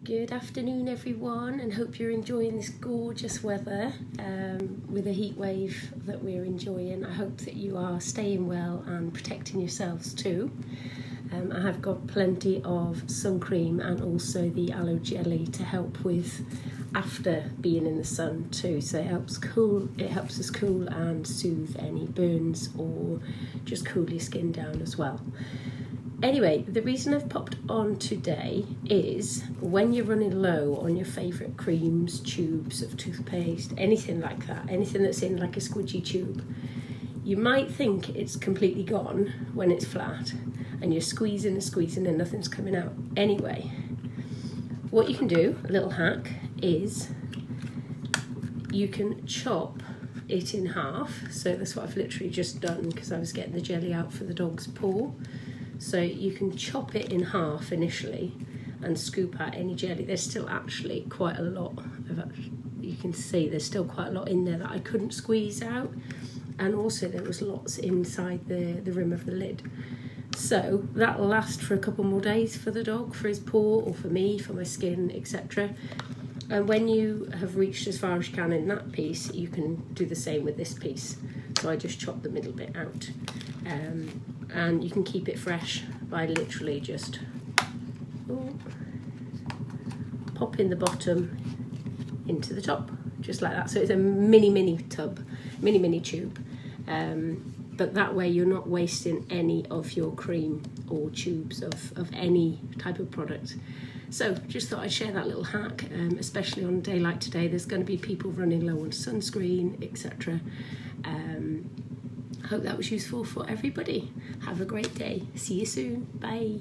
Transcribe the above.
Good afternoon everyone, and hope you're enjoying this gorgeous weather with a heat wave that we're enjoying. I hope that you are staying well and protecting yourselves too. I have got plenty of sun cream and also the aloe jelly to help with after being in the sun too, so it helps us cool and soothe any burns or just cool your skin down as well. Anyway, the reason I've popped on today is when you're running low on your favourite creams, tubes of toothpaste, anything like that, anything that's in like a squidgy tube, you might think it's completely gone when it's flat and you're squeezing and nothing's coming out. Anyway, what you can do, a little hack, is you can chop it in half. So that's what I've literally just done because I was getting the jelly out for the dog's paw. So you can chop it in half initially and scoop out any jelly. There's still actually quite a lot you can see there's still quite a lot in there that I couldn't squeeze out, and also there was lots inside the rim of the lid. So that'll last for a couple more days for the dog, for his paw, or for me, for my skin, etc. And when you have reached as far as you can in that piece, you can do the same with this piece. So I just chop the middle bit out. And you can keep it fresh by literally just popping the bottom into the top, just like that. So it's a mini tube. But that way you're not wasting any of your cream or tubes of any type of product. So just thought I'd share that little hack, especially on a day like today. There's going to be people running low on sunscreen, etc. I hope that was useful for everybody. Have a great day. See you soon. Bye.